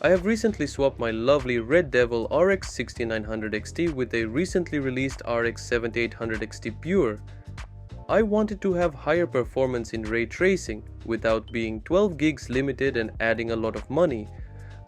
I have recently swapped my lovely Red Devil RX 6900 XT with a recently released RX 7800 XT Pure. I wanted to have higher performance in ray tracing without being 12 gigs limited and adding a lot of money,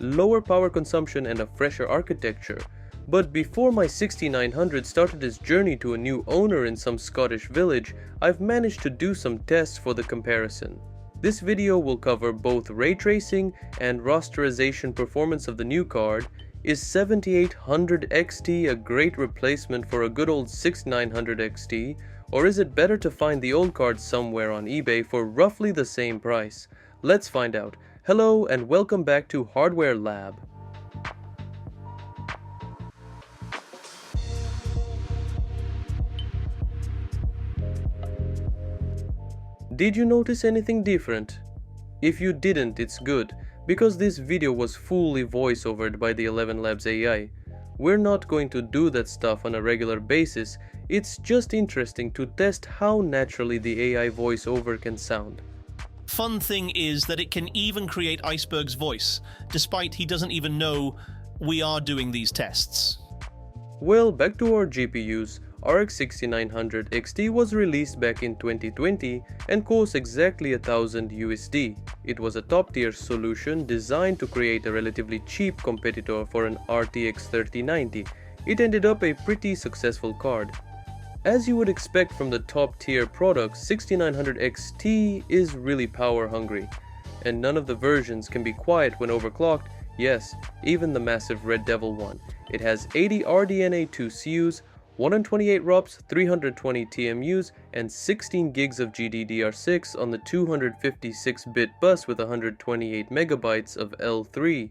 lower power consumption and a fresher architecture. But before my 6900 started its journey to a new owner in some Scottish village, I've managed to do some tests for the comparison. This video will cover both ray tracing and rasterization performance of the new card. Is 7800 XT a great replacement for a good old 6900 XT, or is it better to find the old card somewhere on eBay for roughly the same price? Let's find out. Hello and welcome back to Hardware Lab. Did you notice anything different? If you didn't, it's good, because this video was fully voiceovered by the 11 Labs AI. We're not going to do that stuff on a regular basis, it's just interesting to test how naturally the AI voiceover can sound. Fun thing is that it can even create Iceberg's voice, despite he doesn't even know we are doing these tests. Well, back to our GPUs. RX 6900 XT was released back in 2020 and cost exactly $1,000 USD. It was a top-tier solution designed to create a relatively cheap competitor for an RTX 3090. It ended up a pretty successful card. As you would expect from the top-tier product, 6900 XT is really power-hungry, and none of the versions can be quiet when overclocked. Yes, even the massive Red Devil one. It has 80 RDNA 2 CUs, 128 ROPS, 320 TMUs, and 16 gigs of GDDR6 on the 256-bit bus with 128 megabytes of L3.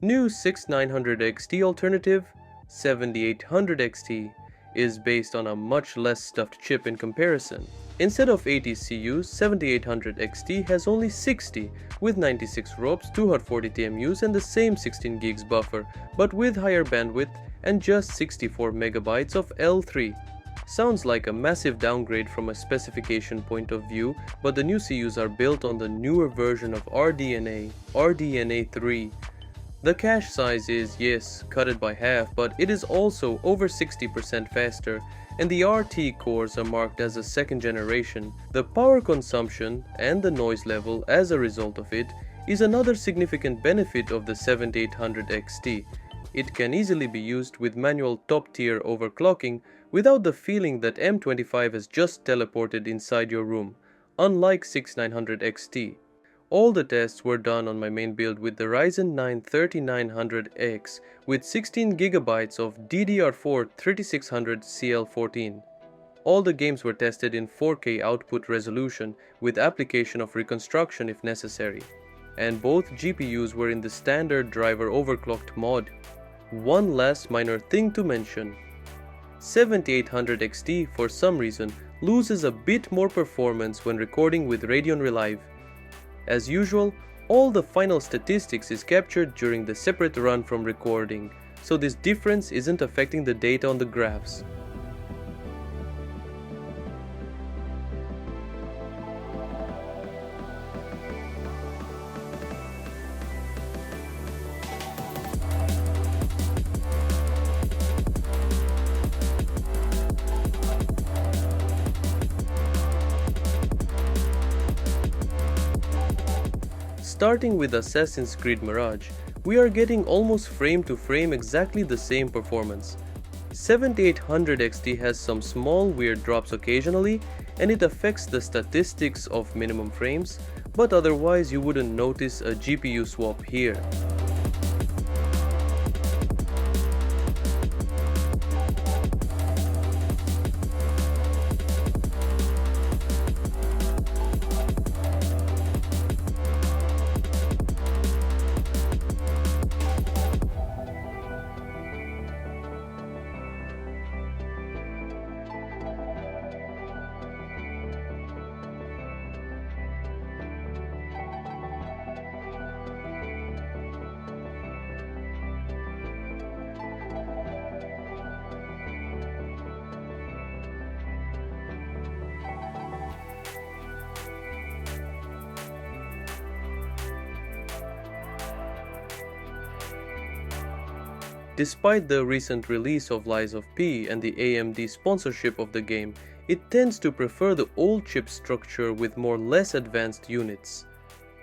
New 6900 XT alternative, 7800 XT, is based on a much less stuffed chip in comparison. Instead of 80 CUs, 7800 XT has only 60, with 96 ROPS, 240 TMUs and the same 16 gigs buffer, but with higher bandwidth and just 64 megabytes of L3. Sounds like a massive downgrade from a specification point of view, but the new CUs are built on the newer version of RDNA 3. The cache size is, yes, cut it by half, but it is also over 60% faster, and the RT cores are marked as a second generation. The power consumption and the noise level as a result of it is another significant benefit of the 7800 XT. It can easily be used with manual top-tier overclocking without the feeling that M25 has just teleported inside your room, unlike 6900 XT. All the tests were done on my main build with the Ryzen 9 3900X with 16GB of DDR4 3600 CL14. All the games were tested in 4K output resolution with application of reconstruction if necessary, and both GPUs were in the standard driver overclocked mod. One last minor thing to mention. 7800 XT for some reason loses a bit more performance when recording with Radeon Relive. As usual, all the final statistics is captured during the separate run from recording, so this difference isn't affecting the data on the graphs. Starting with Assassin's Creed Mirage, we are getting almost frame to frame exactly the same performance. 7800 XT has some small weird drops occasionally, and it affects the statistics of minimum frames, but otherwise you wouldn't notice a GPU swap here. Despite the recent release of Lies of P and the AMD sponsorship of the game, it tends to prefer the old chip structure with more less advanced units.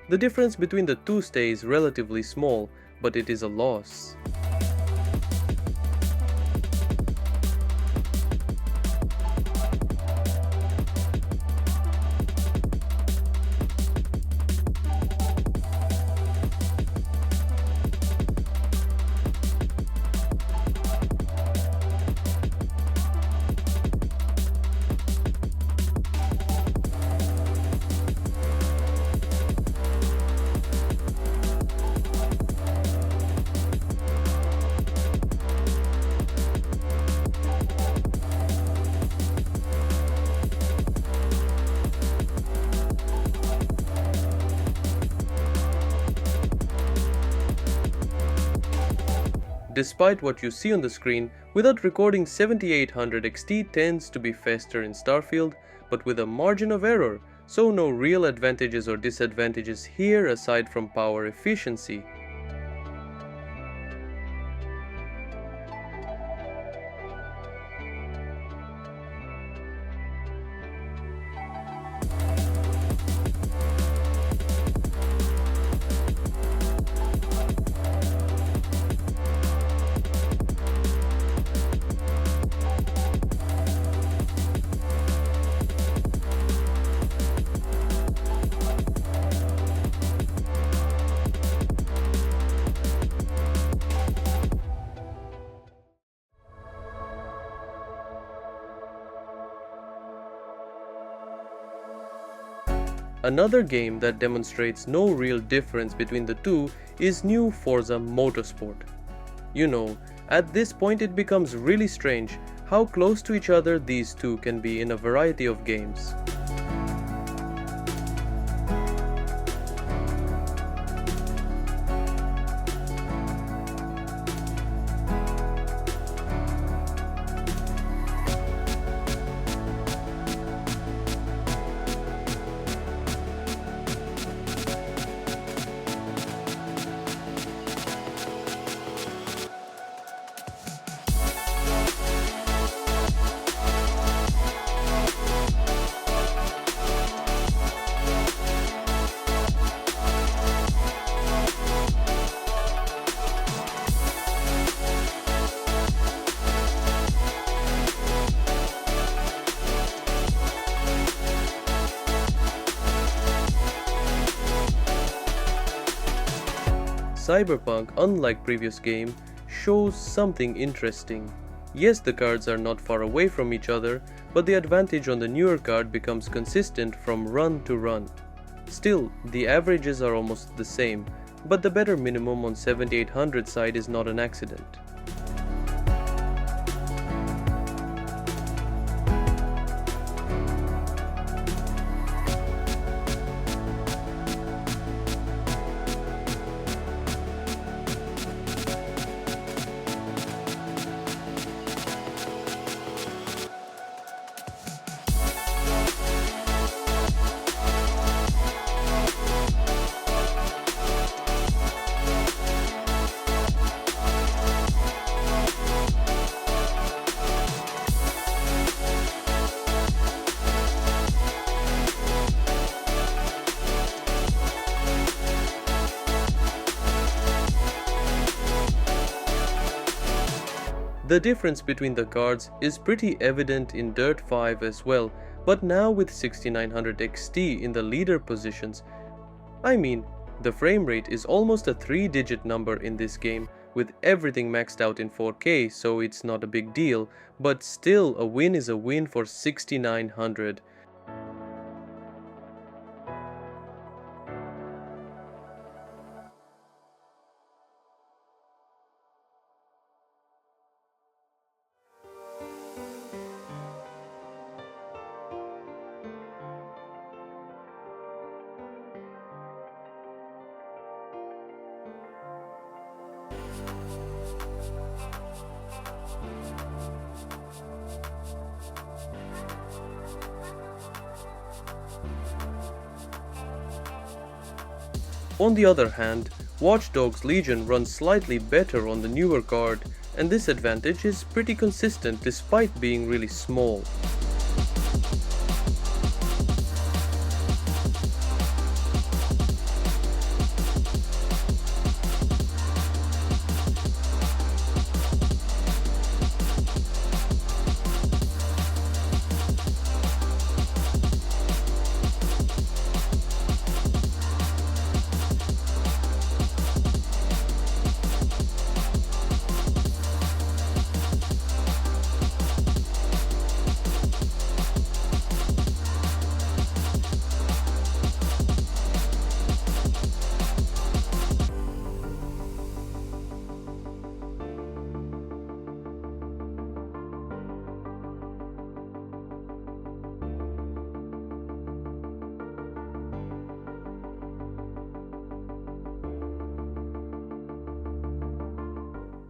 The difference between the two stays relatively small, but it is a loss. Despite what you see on the screen, without recording 7800 XT tends to be faster in Starfield, but with a margin of error, so no real advantages or disadvantages here aside from power efficiency. Another game that demonstrates no real difference between the two is new Forza Motorsport. You know, at this point it becomes really strange how close to each other these two can be in a variety of games. Cyberpunk, unlike previous game, shows something interesting. Yes, the cards are not far away from each other, but the advantage on the newer card becomes consistent from run to run. Still, the averages are almost the same, but the better minimum on 7800 side is not an accident. The difference between the cards is pretty evident in Dirt 5 as well, but now with 6900 XT in the leader positions. I mean, the frame rate is almost a 3-digit number in this game, with everything maxed out in 4K, so it's not a big deal, but still a win is a win for 6900. On the other hand, Watch Dogs Legion runs slightly better on the newer card, and this advantage is pretty consistent despite being really small.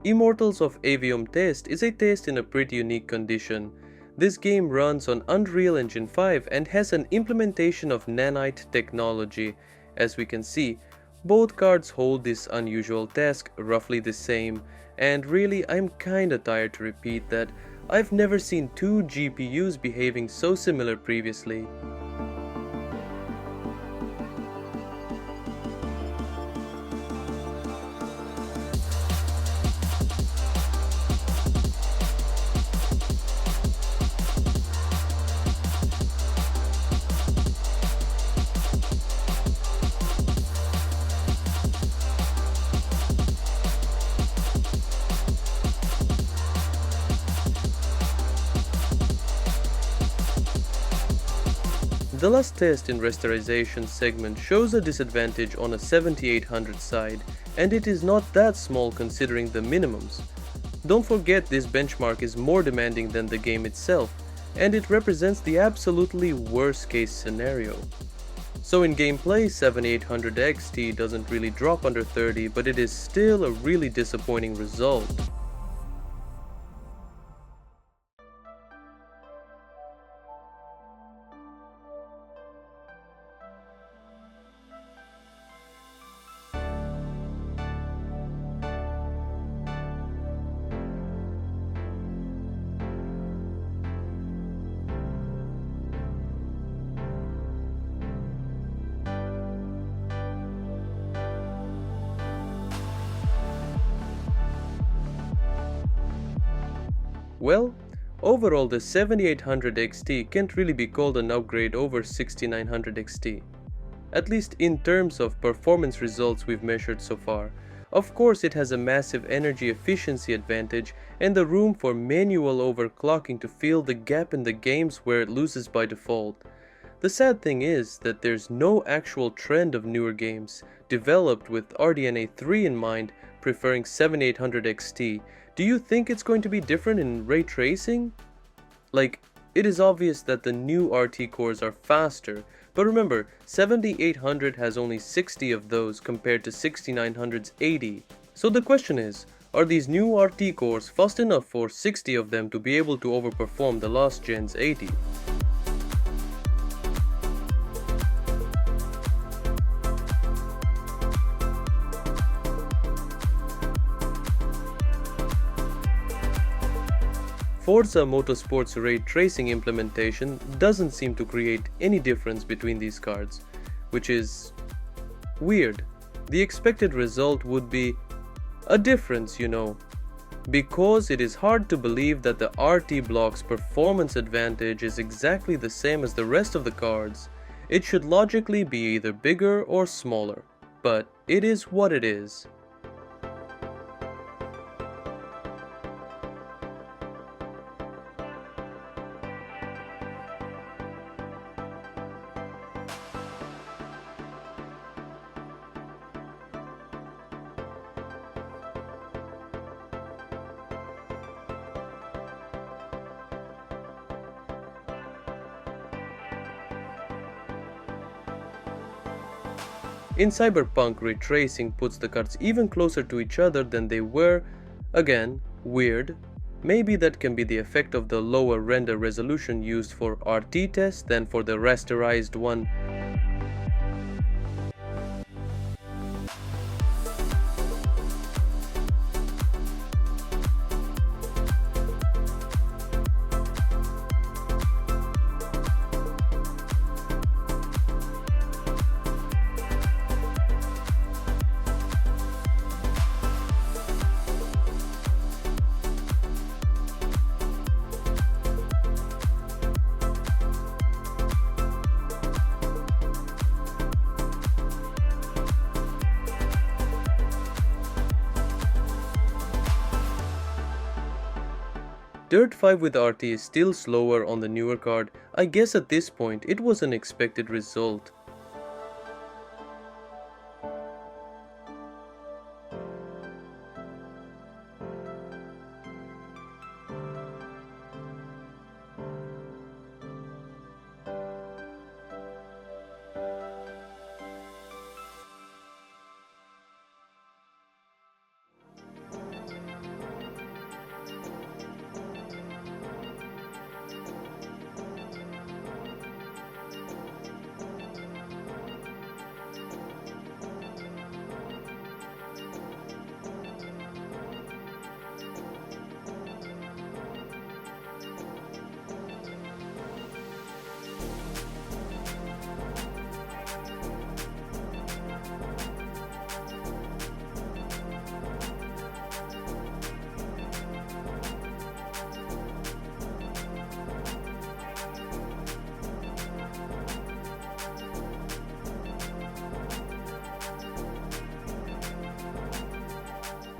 Immortals of Avium Test is a test in a pretty unique condition. This game runs on Unreal Engine 5 and has an implementation of nanite technology. As we can see, both cards hold this unusual task roughly the same, and really I'm kinda tired to repeat that I've never seen two GPUs behaving so similar previously. The last test in Rasterization segment shows a disadvantage on a 7800 side, and it is not that small considering the minimums. Don't forget this benchmark is more demanding than the game itself, and it represents the absolutely worst case scenario. So in gameplay, 7800 XT doesn't really drop under 30, but it is still a really disappointing result. Well, overall the 7800 XT can't really be called an upgrade over 6900 XT. At least in terms of performance results we've measured so far. Of course it has a massive energy efficiency advantage and the room for manual overclocking to fill the gap in the games where it loses by default. The sad thing is that there's no actual trend of newer games developed with RDNA 3 in mind preferring 7800 XT. Do you think it's going to be different in ray tracing? Like, it is obvious that the new RT cores are faster, but remember, 7800 has only 60 of those compared to 6900's 80. So the question is, are these new RT cores fast enough for 60 of them to be able to overperform the last gen's 80? Forza Motorsport's ray tracing implementation doesn't seem to create any difference between these cards, which is weird. The expected result would be a difference, you know, because it is hard to believe that the RT block's performance advantage is exactly the same as the rest of the cards. It should logically be either bigger or smaller, but it is what it is. In Cyberpunk, ray tracing puts the cards even closer to each other than they were. Again, weird. Maybe that can be the effect of the lower render resolution used for RT tests than for the rasterized one. Dirt 5 with RT is still slower on the newer card. I guess at this point it was an expected result.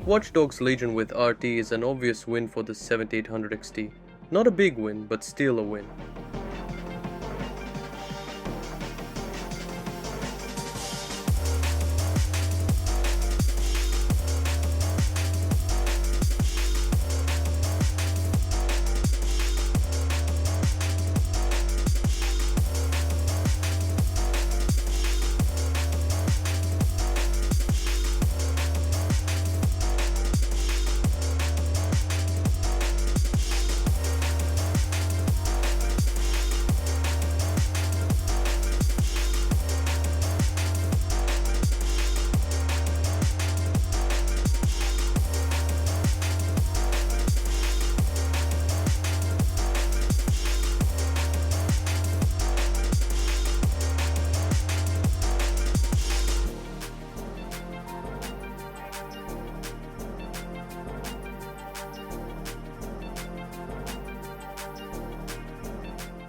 Watch Dogs Legion with RT is an obvious win for the 7800 XT. Not a big win, but still a win.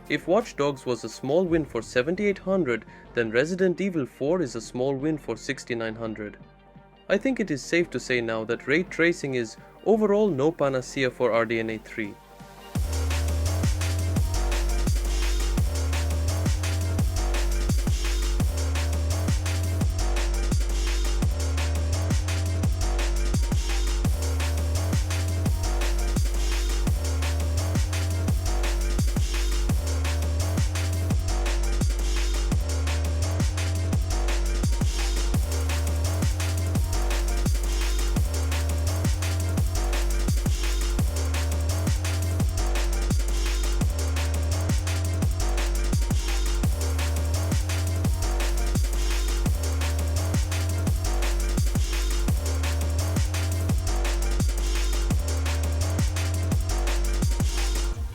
If Watch Dogs was a small win for 7800, then Resident Evil 4 is a small win for 6900. I think it is safe to say now that ray tracing is overall no panacea for RDNA 3.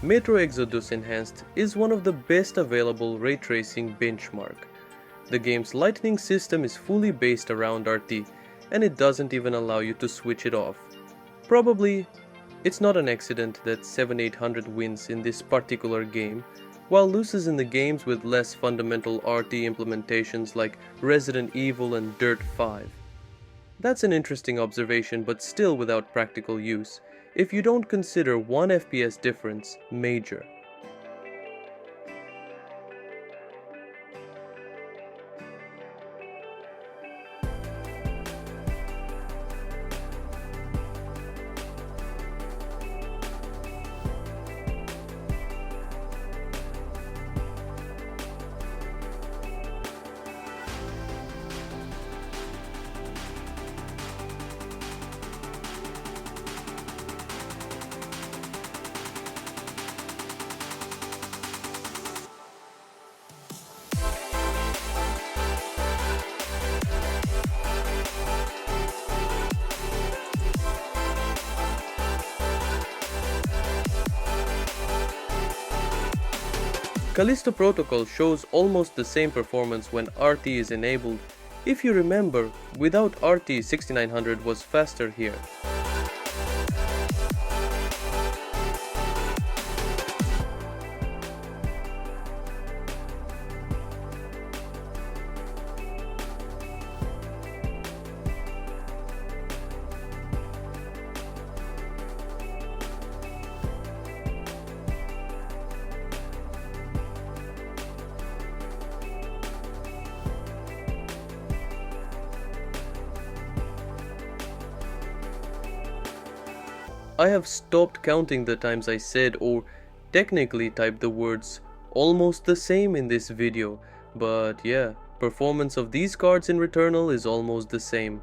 Metro Exodus Enhanced is one of the best available ray tracing benchmark. The game's lightning system is fully based around RT, and it doesn't even allow you to switch it off. Probably, it's not an accident that 7800 wins in this particular game, while loses in the games with less fundamental RT implementations like Resident Evil and Dirt 5. That's an interesting observation, but still without practical use, if you don't consider 1 FPS difference major. Callisto Protocol shows almost the same performance when RT is enabled. If you remember, without RT 6900 was faster here. I have stopped counting the times I said or technically typed the words almost the same in this video, but yeah, performance of these cards in Returnal is almost the same.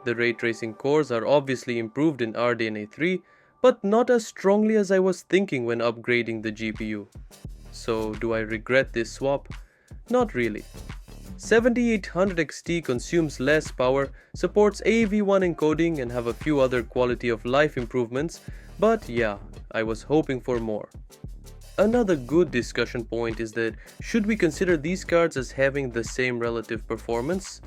The ray tracing cores are obviously improved in RDNA 3, but not as strongly as I was thinking when upgrading the GPU. So do I regret this swap? Not really. 7800 XT consumes less power, supports AV1 encoding and have a few other quality of life improvements, but yeah, I was hoping for more. Another good discussion point is that should we consider these cards as having the same relative performance?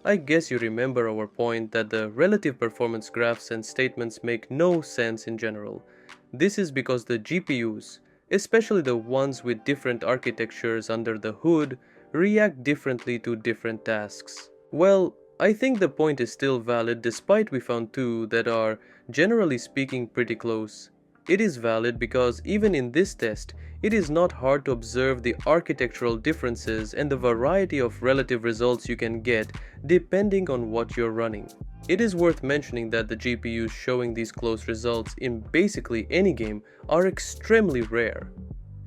I guess you remember our point that the relative performance graphs and statements make no sense in general. This is because the GPUs, especially the ones with different architectures under the hood, react differently to different tasks. Well, I think the point is still valid despite we found two that are, generally speaking, pretty close. It is valid because even in this test, it is not hard to observe the architectural differences and the variety of relative results you can get depending on what you're running. It is worth mentioning that the GPUs showing these close results in basically any game are extremely rare.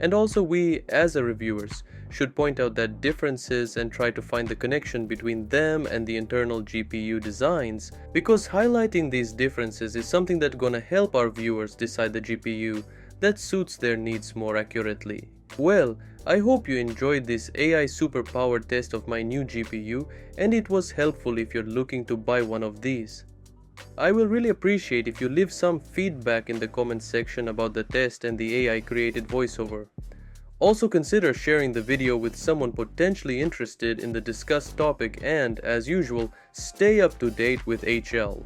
And also we, as reviewers, should point out that differences and try to find the connection between them and the internal GPU designs, because highlighting these differences is something that's gonna help our viewers decide the GPU that suits their needs more accurately. Well, I hope you enjoyed this AI superpower test of my new GPU and it was helpful if you're looking to buy one of these. I will really appreciate if you leave some feedback in the comment section about the test and the AI created voiceover. Also consider sharing the video with someone potentially interested in the discussed topic and, as usual, stay up to date with HL.